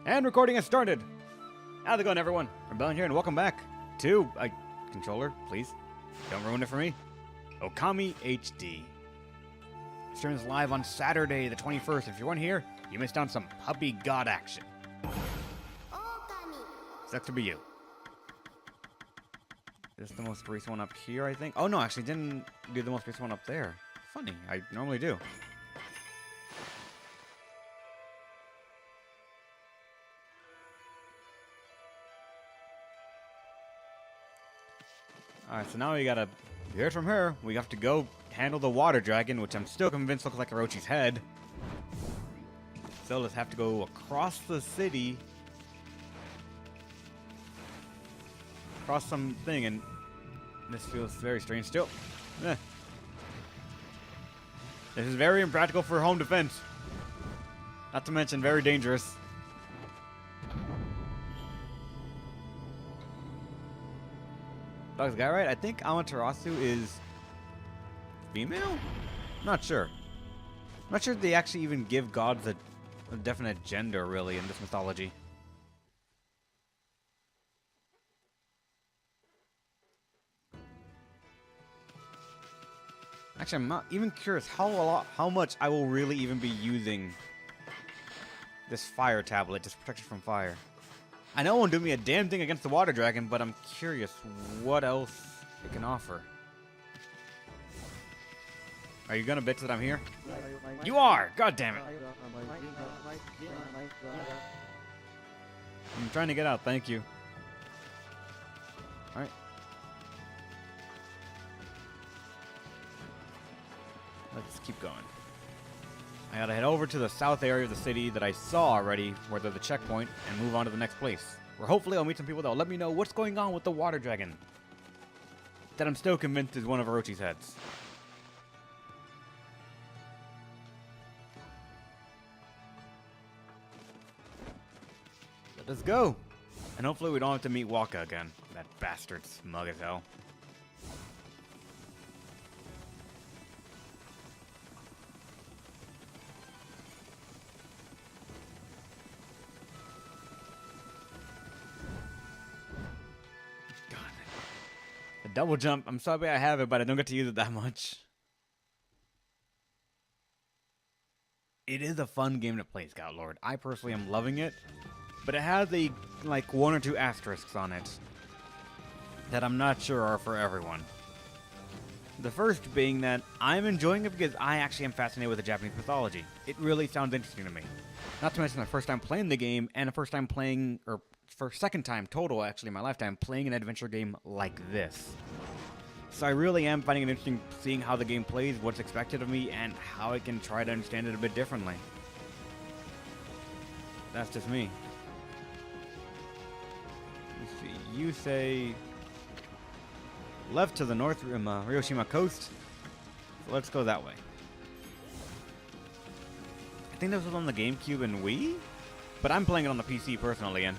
And recording has started. How's it going, everyone? Rebellion here, and welcome back to controller, please. Don't ruin it for me. Okami HD. Stream is live on Saturday, the 21st. If you weren't here, you missed out on some puppy god action. Okami. Sucks to be you. This is the most recent one up here, I think. Oh no, actually didn't do the most recent one up there. Funny, I normally do. Alright, so now we gotta hear from her. We have to go handle the water dragon, which I'm still convinced looks like Orochi's head. So let's have to go across the city. Across something, and this feels very strange still. Eh. This is very impractical for home defense. Not to mention very dangerous. Dog's guy, right? I think Amaterasu is female? Not sure. Not sure if they actually even give gods a definite gender, really, in this mythology. Actually, I'm not even curious how much I will really even be using this fire tablet, just protection from fire. I know it won't do me a damn thing against the water dragon, but I'm curious what else it can offer. Are you gonna bitch that I'm here? You are! God damn it! I'm trying to get out, thank you. Alright. Let's keep going. I gotta head over to the south area of the city that I saw already, where there's the checkpoint, and move on to the next place. Where hopefully I'll meet some people that will let me know what's going on with the water dragon. That I'm still convinced is one of Orochi's heads. Let us go! And hopefully we don't have to meet Waka again. That bastard's smug as hell. Double jump. I'm sorry I have it, but I don't get to use it that much. It is a fun game to play, Scout Lord. I personally am loving it, but it has like one or two asterisks on it that I'm not sure are for everyone. The first being that I'm enjoying it because I actually am fascinated with the Japanese mythology. It really sounds interesting to me. Not to mention the first time playing the game and the first time playing, or for second time total actually in my lifetime, playing an adventure game like this. So I really am finding it interesting seeing how the game plays, what's expected of me, and how I can try to understand it a bit differently. That's just me. Let's see, you say left to the north from Hiroshima coast, so let's go that way. I think this was on the GameCube and Wii, but I'm playing it on the PC personally, and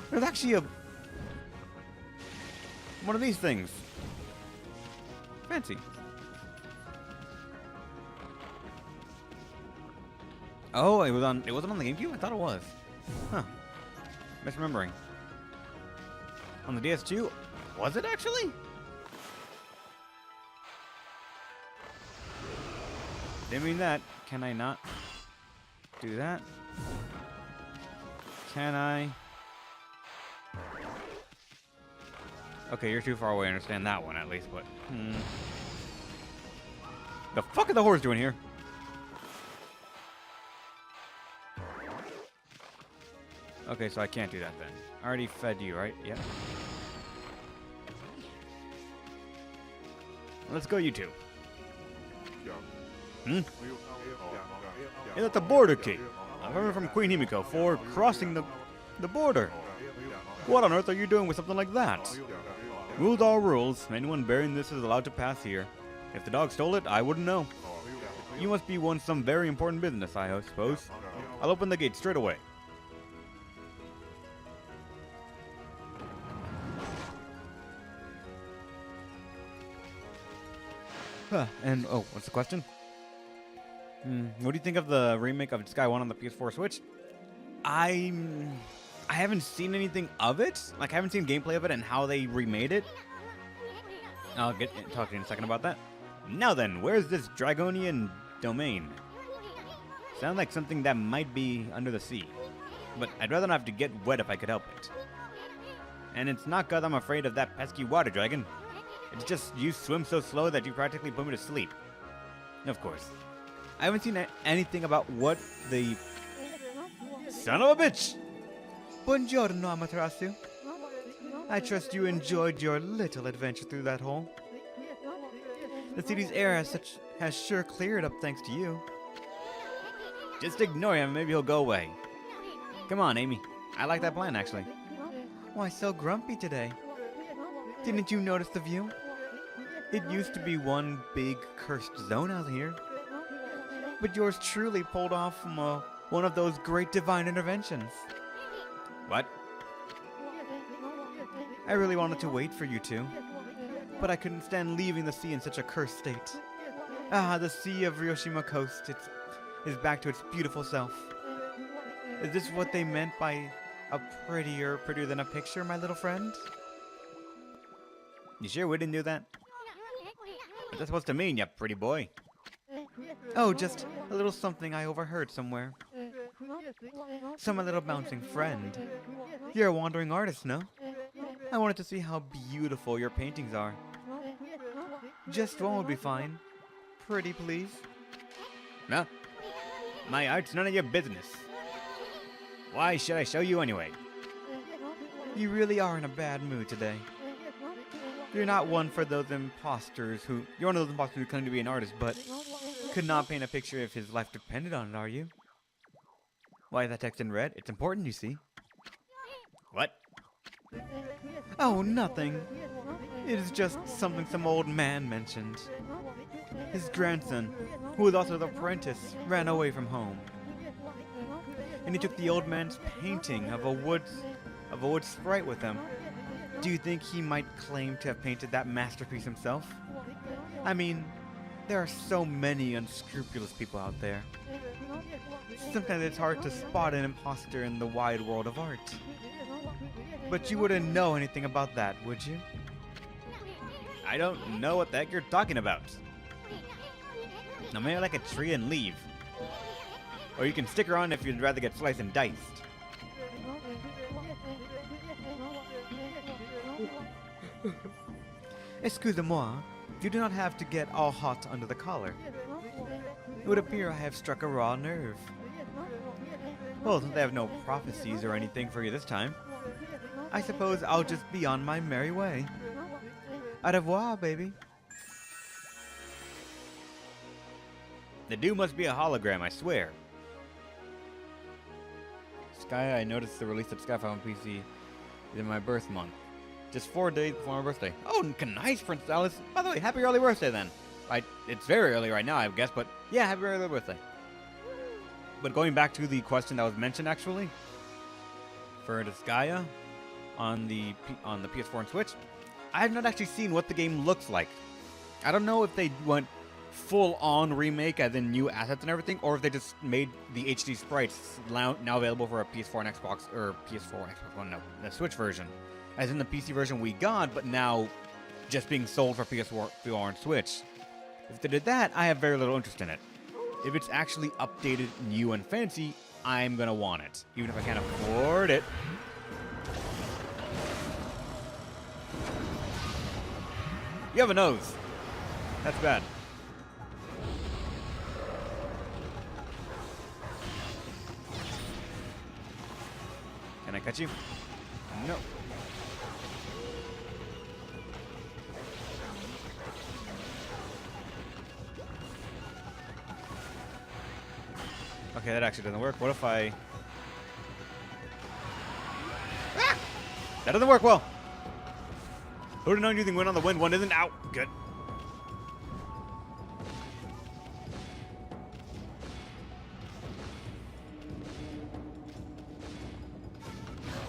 there's actually one of these things. Fancy. Oh, it wasn't on the GameCube? I thought it was. Huh. Misremembering. On the DS2? Was it actually? Didn't mean that. Can I not do that? Can I? Okay, you're too far away to understand that one, at least, but... The fuck are the horse doing here? Okay, so I can't do that then. I already fed you, right? Yep. Let's go, you two. Hey, that's a border key. I heard from Queen Himiko for crossing the border. What on earth are you doing with something like that? Rules are rules. Anyone bearing this is allowed to pass here. If the dog stole it, I wouldn't know. You must be on some very important business, I suppose. I'll open the gate straight away. And, oh, what's the question? What do you think of the remake of Sky 1 on the PS4 Switch? I haven't seen anything of it. Like, I haven't seen gameplay of it and how they remade it. I'll talk to you in a second about that. Now then, where's this Dragonian domain? Sounds like something that might be under the sea. But I'd rather not have to get wet if I could help it. And it's not 'cause I'm afraid of that pesky water dragon. It's just you swim so slow that you practically put me to sleep. Of course. I haven't seen anything about what the... Son of a bitch! Buongiorno, Amaterasu. I trust you enjoyed your little adventure through that hole. The city's air has sure cleared up thanks to you. Just ignore him, maybe he'll go away. Come on, Amy. I like that plan, actually. Why so grumpy today? Didn't you notice the view? It used to be one big cursed zone out here. But yours truly pulled off from one of those great divine interventions. What? I really wanted to wait for you two, but I couldn't stand leaving the sea in such a cursed state. Ah, the sea of Ryoshima Coast is back to its beautiful self. Is this what they meant by a prettier than a picture, my little friend? You sure we didn't do that? What's that supposed to mean, you pretty boy? Oh, just a little something I overheard somewhere. So my little bouncing friend. You're a wandering artist, no? I wanted to see how beautiful your paintings are. Just one would be fine. Pretty, please. No. My art's none of your business. Why should I show you anyway? You really are in a bad mood today. You're not one for those imposters who... You're one of those imposters who claim to be an artist, but could not paint a picture if his life depended on it, are you? Why is that text in red? It's important, you see. What? Oh, nothing. It is just something some old man mentioned. His grandson, who was also the apprentice, ran away from home. And he took the old man's painting of a wood sprite with him. Do you think he might claim to have painted that masterpiece himself? I mean, there are so many unscrupulous people out there. Sometimes it's hard to spot an imposter in the wide world of art. But you wouldn't know anything about that, would you? I don't know what the heck you're talking about. Now maybe like a tree and leave. Or you can stick around if you'd rather get sliced and diced. Excusez-moi, you do not have to get all hot under the collar. It would appear I have struck a raw nerve. Well, since I have no prophecies or anything for you this time, I suppose I'll just be on my merry way. Au revoir, baby. The dude must be a hologram, I swear. Sky, I noticed the release of Skyfall on PC is in my birth month. Just 4 days before my birthday. Oh, nice, Princess Alice. By the way, happy early birthday then. It's very early right now, I guess, but yeah, happy early birthday. But going back to the question that was mentioned, actually, for Disgaea on the PS4 and Switch, I have not actually seen what the game looks like. I don't know if they went full-on remake, as in new assets and everything, or if they just made the HD sprites now available for a PS4 and Xbox, or PS4 and Xbox One, no, the Switch version. As in the PC version we got, but now just being sold for PS4 and Switch. If they did that, I have very little interest in it. If it's actually updated, new, and fancy, I'm gonna want it, even if I can't afford it. You have a nose. That's bad. Can I catch you? No. Okay, that actually doesn't work. What if I... Ah! That doesn't work well. Who'd have known using Wind on the Wind? One isn't out. Good.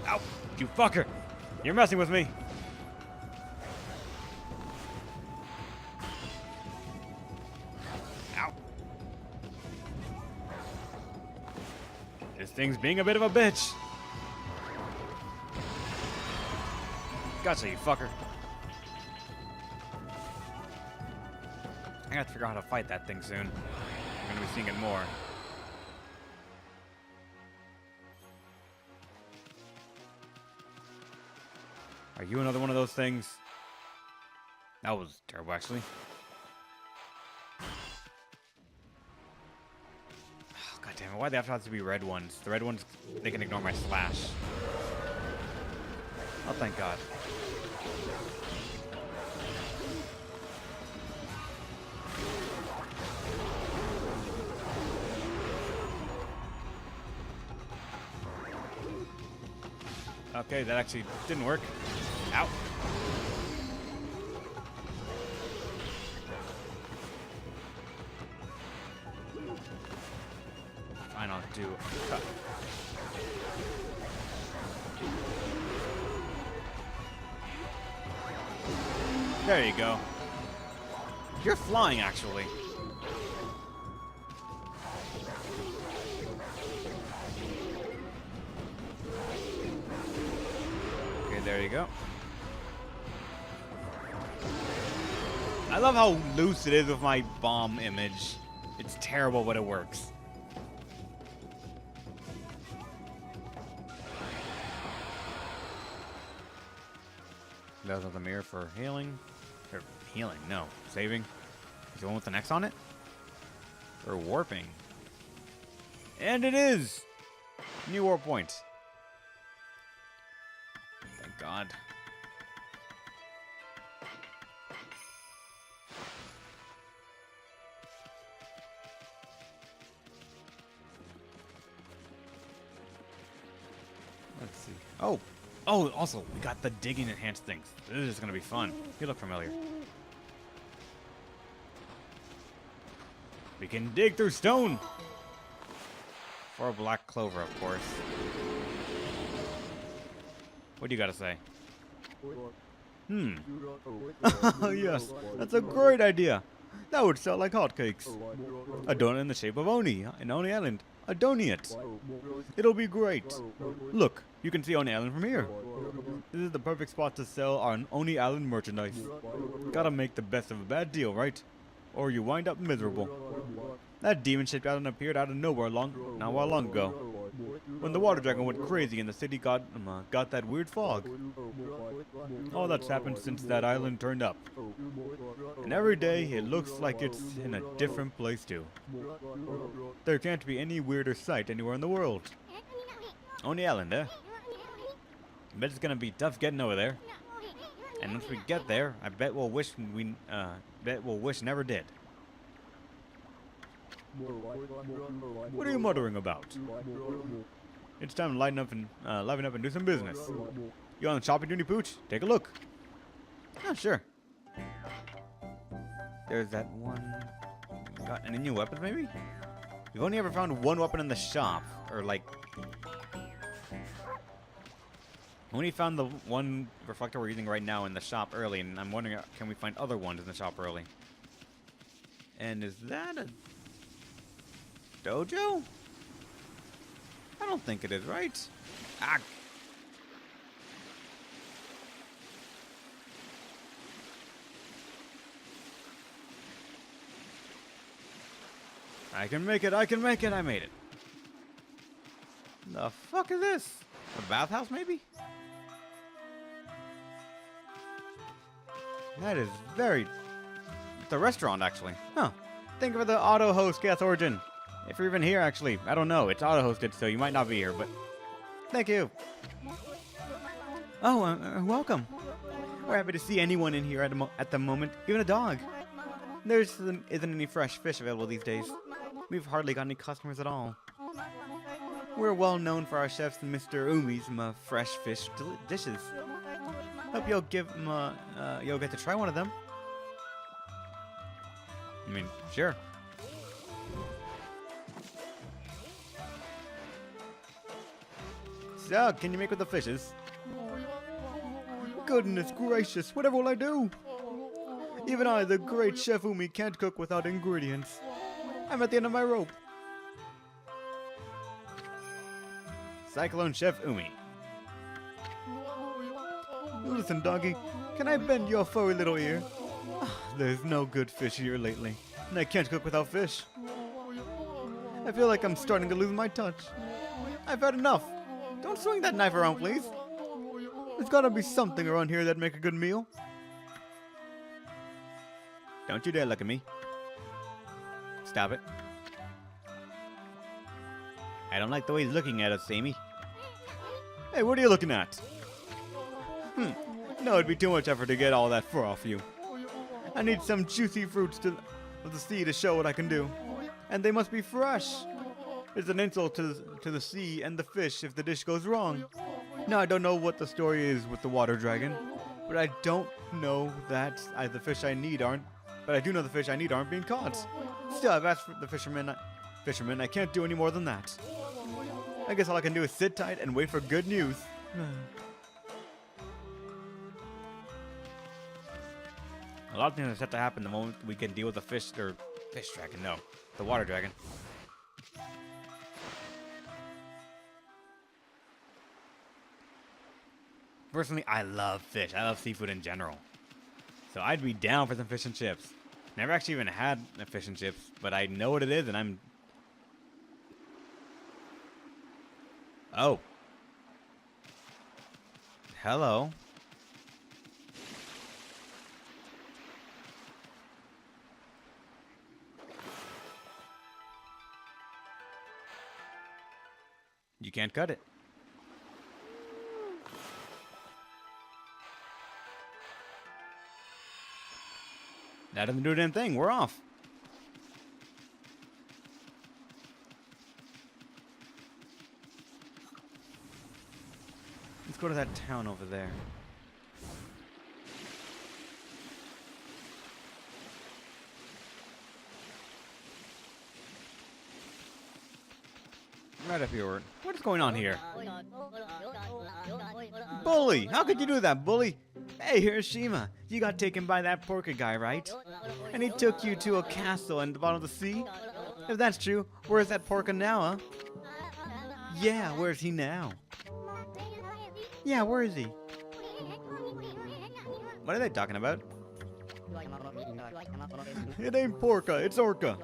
Ow! You fucker! You're messing with me. thing's being a bit of a bitch. Gotcha, you fucker. I gotta figure out how to fight that thing soon. I'm gonna be seeing it more. Are you another one of those things? That was terrible, actually. Oh, God damn it. Why do they have to be red ones? The red ones, they can ignore my slash. Oh, thank God. Okay, that actually didn't work. Ow. Fine, I'll do a cut. There you go. You're flying, actually. Okay, there you go. I love how loose it is with my bomb image. It's terrible, but it works. There's the mirror for healing. Or healing, no. Saving. Is the one with the X on it? Or warping. And it is! New warp point. Thank God. Let's see. Oh! Oh, also, we got the digging enhanced things. This is going to be fun. You look familiar. We can dig through stone! For a black clover, of course. What do you got to say? Oh, yes. That's a great idea. That would sell like hotcakes. A donut in the shape of Oni in Oni Island. A donut. It'll be great. Look, you can see Oni Island from here. This is the perfect spot to sell our Oni Island merchandise. Gotta make the best of a bad deal, right? Or you wind up miserable. That demon-shaped island appeared out of nowhere not a while long ago. When the water dragon went crazy and the city got that weird fog. All that's happened since that island turned up. And every day it looks like it's in a different place too. There can't be any weirder sight anywhere in the world. Oni Island, eh? I bet it's gonna be tough getting over there. And once we get there, I bet we'll wish never did. What are you muttering about? It's time to liven up and do some business. You on the shopping duty, Pooch? Take a look. Oh, sure. There's that one. Got any new weapons, maybe? We've only ever found one weapon in the shop, or like. We only found the one reflector we're using right now in the shop early, and I'm wondering, can we find other ones in the shop early? And is that a dojo? I don't think it is, right? Ah. I can make it, I can make it, I made it. The fuck is this? A bathhouse, maybe? That is very... It's a restaurant, actually. Huh. Think of the auto-host Gas Origin. If you're even here, actually. I don't know. It's auto-hosted, so you might not be here, but... Thank you. Oh, welcome. We're happy to see anyone in here at the moment. Even a dog. There isn't any fresh fish available these days. We've hardly got any customers at all. We're well known for our chefs Mr. Umi's fresh fish dishes. Hope you'll you'll get to try one of them. I mean, sure. So, can you make with the fishes? Goodness gracious, whatever will I do? Even I, the great Chef Umi, can't cook without ingredients. I'm at the end of my rope. Cyclone Chef Umi. Listen, doggy, can I bend your furry little ear? There's no good fish here lately, and I can't cook without fish. I feel like I'm starting to lose my touch. I've had enough. Don't swing that knife around, please. There's gotta be something around here that'd make a good meal. Don't you dare look at me. Stop it. I don't like the way he's looking at us, Amy. Hey, what are you looking at? No, it'd be too much effort to get all that fur off you. I need some juicy fruits of the sea to show what I can do. And they must be fresh. It's an insult to the sea and the fish if the dish goes wrong. Now, I don't know what the story is with the water dragon, but I don't know that the fish I need aren't. But I do know the fish I need aren't being caught. Still, I've asked for the fisherman. I can't do any more than that. I guess all I can do is sit tight and wait for good news. A lot of things are set to happen the moment we can deal with the fish dragon. No, the water dragon. Personally, I love fish. I love seafood in general. So I'd be down for some fish and chips. Never actually even had a fish and chips, but I know what it is, and I'm... Oh. Hello. You can't cut it. That doesn't do a damn thing. We're off. Let's go to that town over there. Right up here. What is going on here? Bully! How could you do that, bully? Hey, Hiroshima, you got taken by that Orca guy, right? And he took you to a castle in the bottom of the sea? If that's true, where's that Orca now, huh? Yeah, where's he now? Yeah, where is he? What are they talking about? It ain't Orca, it's Orca.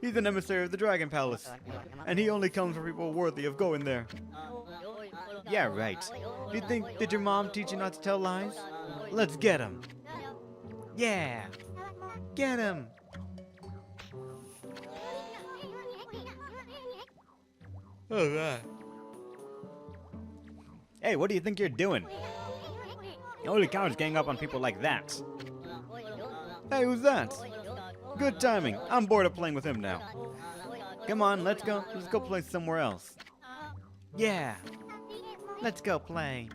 He's an emissary of the Dragon Palace, and he only comes for people worthy of going there. Yeah, right. Did your mom teach you not to tell lies? Let's get him. Yeah. Get him. Oh, God. Hey, what do you think you're doing? Holy cow, is gang up on people like that. Hey, who's that? Good timing. I'm bored of playing with him now. Come on, let's go. Let's go play somewhere else. Yeah. Let's go play.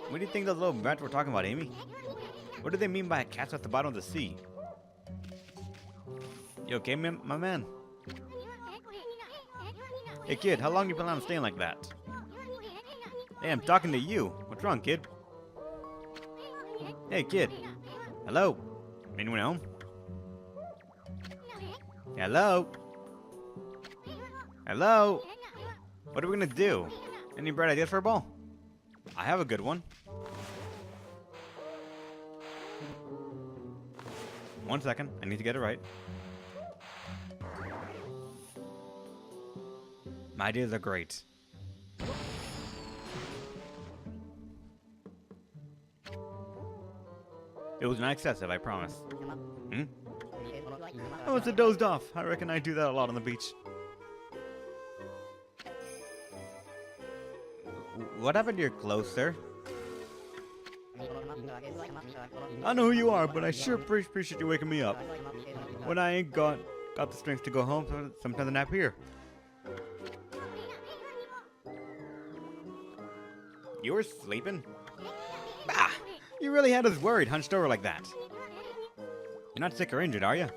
What do you think those little brats were talking about, Amy? What do they mean by a castle at the bottom of the sea? You okay, my man? Hey, kid, how long do you plan on staying like that? Hey, I'm talking to you. What's wrong, kid? Hey, kid. Hello? Anyone home? Hello? Hello? What are we gonna do? Any bright ideas for a ball? I have a good one. 1 second. I need to get it right. My ideas are great. It was not excessive, I promise. I must have dozed off. I reckon I do that a lot on the beach. What happened to your clothes, sir? I know who you are, but I sure appreciate you waking me up. When I ain't got the strength to go home, sometimes I nap here. You were sleeping? Bah! You really had us worried, hunched over like that. You're not sick or injured, are you?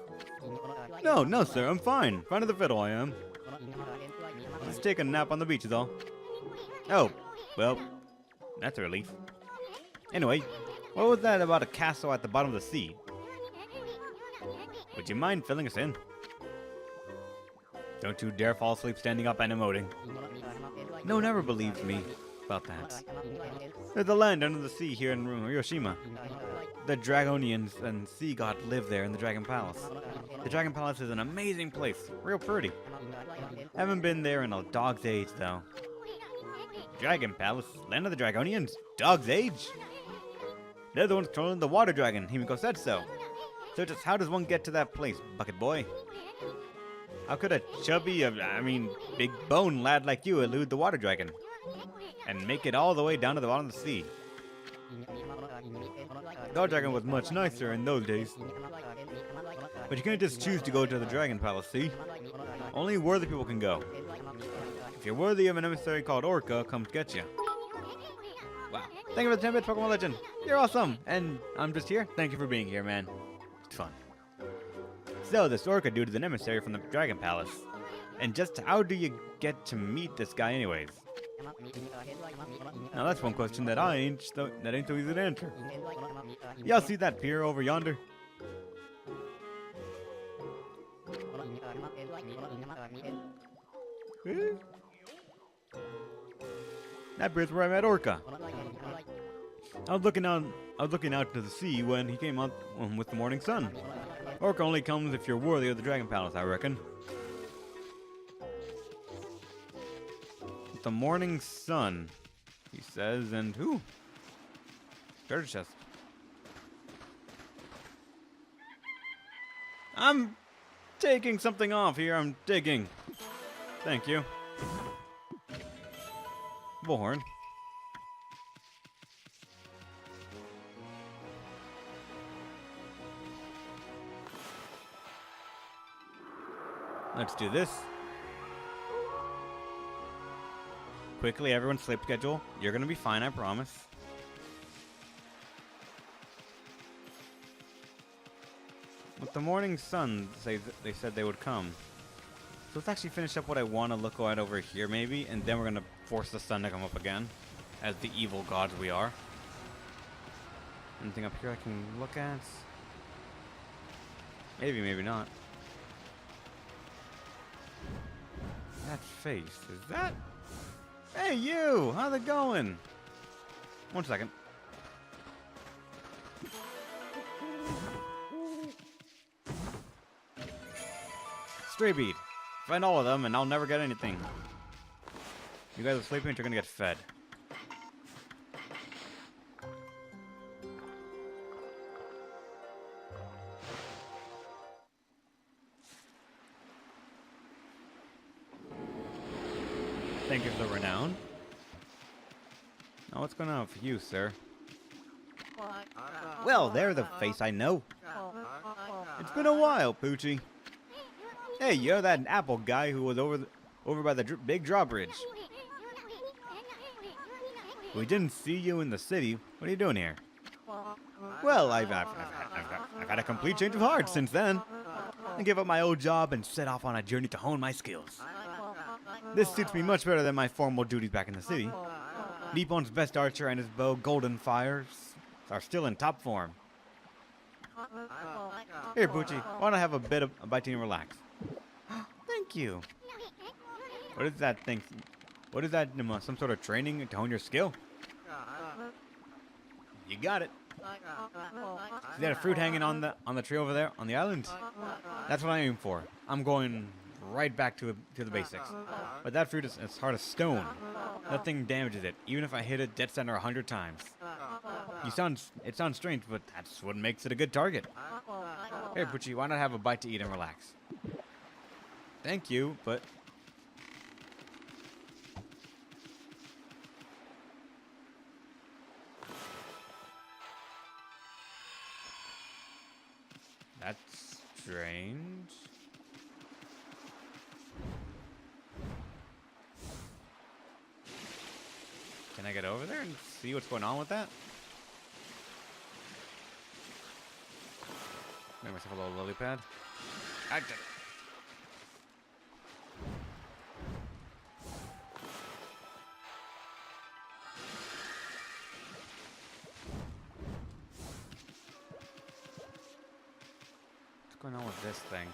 No, sir, I'm fine. Fine as a fiddle, I am. Just take a nap on the beach is all. Oh, well, that's a relief. Anyway, what was that about a castle at the bottom of the sea? Would you mind filling us in? Don't you dare fall asleep standing up and emoting. No one ever believes me about that. There's a land under the sea here in Hiroshima. The Dragonians and sea god live there in the Dragon Palace. The Dragon Palace is an amazing place, real pretty. Haven't been there in a dog's age, though. Dragon Palace? Land of the Dragonians? Dog's age? They're the ones controlling the water dragon, Himiko said so. So just how does one get to that place, Bucket Boy? How could a chubby, big bone lad like you elude the water dragon? And make it all the way down to the bottom of the sea? The water dragon was much nicer in those days. But you can't just choose to go to the Dragon Palace, see? Only worthy people can go. If you're worthy of an emissary called Orca, come get you. Wow. Thank you for the 10-bit Pokemon Legend. You're awesome. And I'm just here. Thank you for being here, man. It's fun. So, this Orca dude is an emissary from the Dragon Palace. And just how do you get to meet this guy anyways? Now that's one question that ain't so easy to answer. Y'all see that pier over yonder? That pier's where I met Orca. I was looking out to the sea when he came out with the morning sun. Orca only comes if you're worthy of the Dragon Palace, I reckon. With the morning sun, he says, and who? Treasure chest. I'm taking something off here. I'm digging. Thank you. Bullhorn. Let's do this. Quickly, everyone's sleep schedule. You're gonna be fine, I promise. With the morning sun, they said they would come. So let's actually finish up what I want to look at over here, maybe, and then we're gonna force the sun to come up again, as the evil gods we are. Anything up here I can look at? Maybe, maybe not. That face, is that? Hey, you! How's it going? 1 second. Stray bead. Find all of them and I'll never get anything. You guys are sleeping and you're gonna get fed. Thank you for the renown. Now what's going on for you, sir? Well, there's the face I know. It's been a while, Poochie. Hey, you're that apple guy who was over by the big drawbridge. We didn't see you in the city. What are you doing here? Well, I've had a complete change of heart since then. I gave up my old job and set off on a journey to hone my skills. This suits me much better than my formal duties back in the city. Nippon's best archer and his bow, Golden Fires, are still in top form. Here, Poochie, why don't I have a bite to eat and relax? Thank you. What is that thing? What is that? Some sort of training to hone your skill? You got it. See that fruit hanging on the tree over there on the island? That's what I aim for. I'm going right back to the basics. But that fruit is as hard as stone. Nothing damages it, even if I hit it dead center 100 times. It sounds strange, but that's what makes it a good target. Here, Poochie, why not have a bite to eat and relax? Thank you, but... That's strange. Can I get over there and see what's going on with that? Make myself a little lily pad. What's going on with this thing?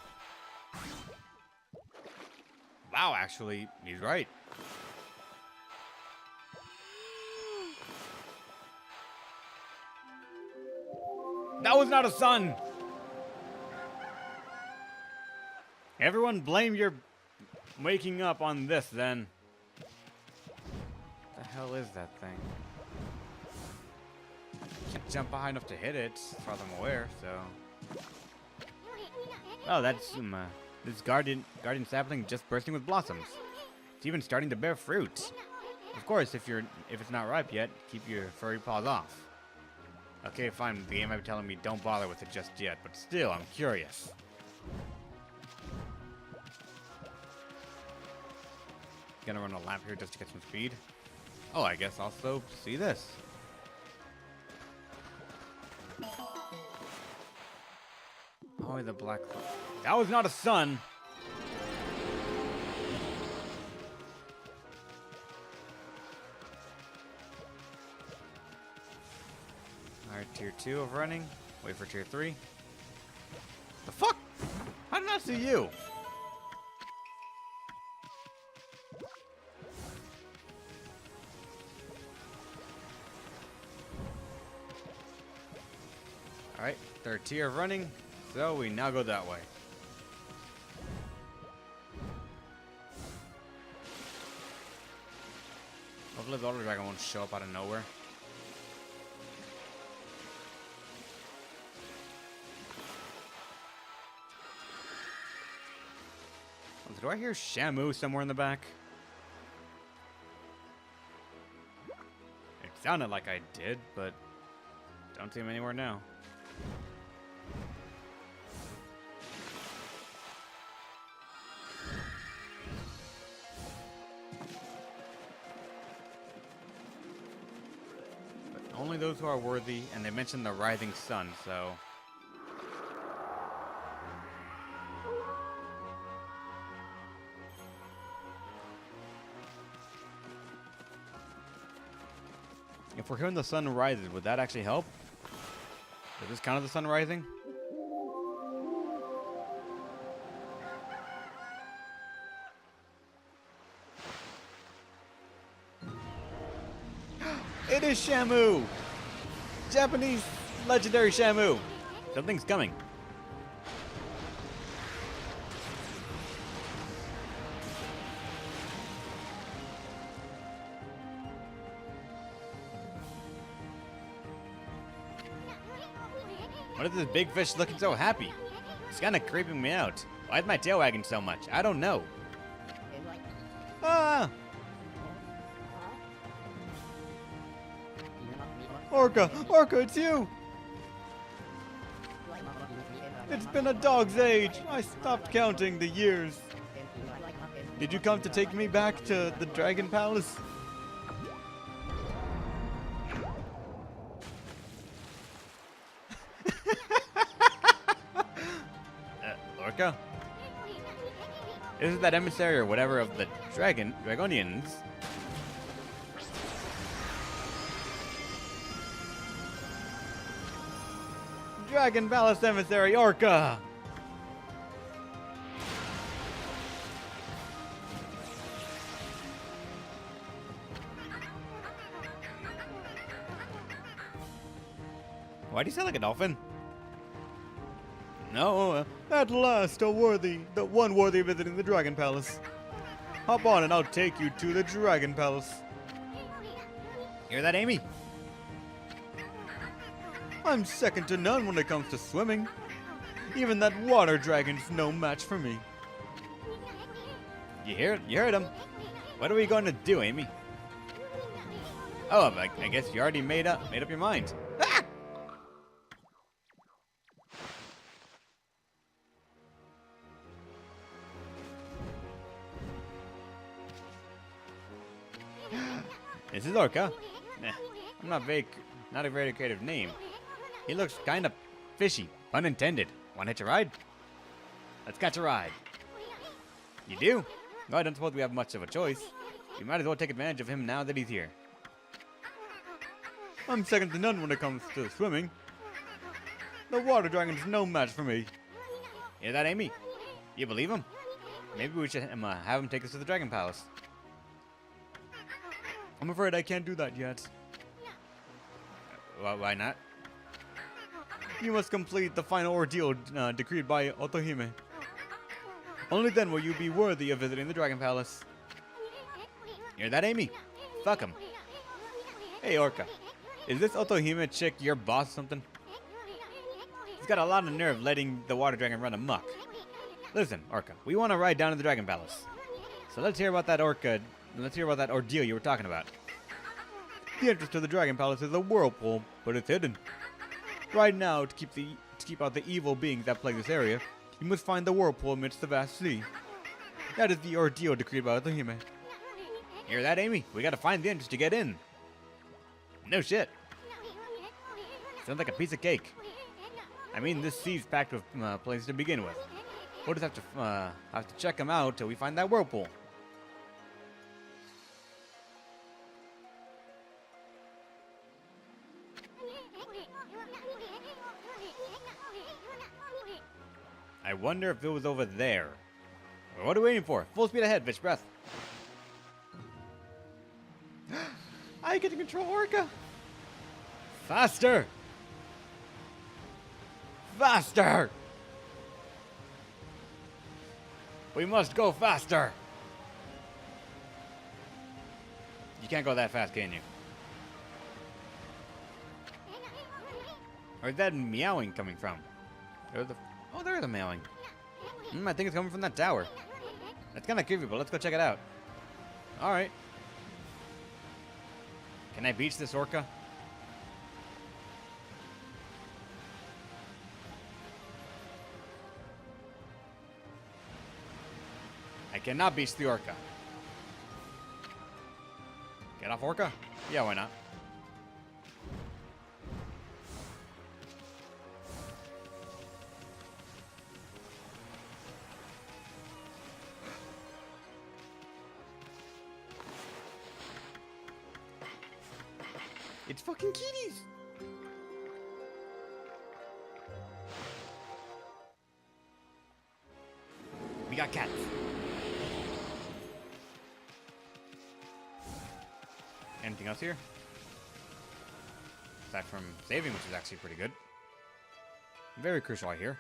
Wow, actually, he's right. That was not a sun! Everyone blame your waking up on this, then. What the hell is that thing? Can't jump high enough to hit it, as far as I'm aware, so... Oh, that's this garden sapling just bursting with blossoms. It's even starting to bear fruit. Of course, if it's not ripe yet, keep your furry paws off. Okay, fine. The game might be telling me don't bother with it just yet, but still, I'm curious. Gonna run a lap here just to get some speed. Oh, I guess also see this. Oh, the black. That was not a sun. Alright, tier 2 of running. Wait for tier 3. The fuck? How did I see you? Alright, third tier of running. So we now go that way. Hopefully the Water Dragon won't show up out of nowhere. Do I hear Shamu somewhere in the back? It sounded like I did, but don't see him anywhere now. But only those who are worthy, and they mentioned the rising sun, so... If we're hearing the sun rises, would that actually help? Is this kind of the sun rising? It is Shamu! Japanese legendary Shamu! Something's coming. What is this big fish looking so happy? It's kind of creeping me out. Why is my tail wagging so much? I don't know. Ah! Orca! Orca, it's you! It's been a dog's age. I stopped counting the years. Did you come to take me back to the Dragon Palace? Orca? Isn't that emissary or whatever of the Dragonians? Dragon Palace emissary Orca! Why do you sound like a dolphin? No, at last the one worthy of visiting the Dragon Palace. Hop on and I'll take you to the Dragon Palace. Hear that, Amy? I'm second to none when it comes to swimming. Even that water dragon's no match for me. You heard him. What are we going to do, Amy? Oh, I guess you already made up your mind. Ah! This is Orca. I'm not a very creative name. He looks kind of fishy, pun intended. Want to hitch a ride? Let's catch a ride. You do? No, I don't suppose we have much of a choice. We might as well take advantage of him now that he's here. I'm second to none when it comes to swimming. The water dragon's no match for me. Hear that, Amy? You believe him? Maybe we should have him take us to the Dragon Palace. I'm afraid I can't do that yet. Why not? You must complete the final ordeal decreed by Otohime. Only then will you be worthy of visiting the Dragon Palace. Hear that, Amy? Fuck him. Hey, Orca. Is this Otohime chick your boss or something? He's got a lot of nerve letting the water dragon run amok. Listen, Orca, we want to ride down to the Dragon Palace. So let's hear about that ordeal you were talking about. The entrance to the Dragon Palace is a whirlpool, but it's hidden. Right now, to keep out the evil beings that plague this area, you must find the whirlpool amidst the vast sea. That is the ordeal decreed by Otohime. Hear that, Amy? We gotta find the entrance to get in. No shit. Sounds like a piece of cake. I mean, this sea's packed with places to begin with. We'll just have to check them out till we find that whirlpool. I wonder if it was over there. What are we waiting for? Full speed ahead, fish breath. I get to control Orca. Faster! Faster! We must go faster! You can't go that fast, can you? Where's that meowing coming from? Oh, there's a meowing. I think it's coming from that tower. That's kind of creepy, but let's go check it out. Alright. Can I beach this Orca? I cannot beach the Orca. Get off, Orca? Yeah, why not? It's fucking kitties! We got cats. Anything else here? Aside from saving, which is actually pretty good. Very crucial, I hear.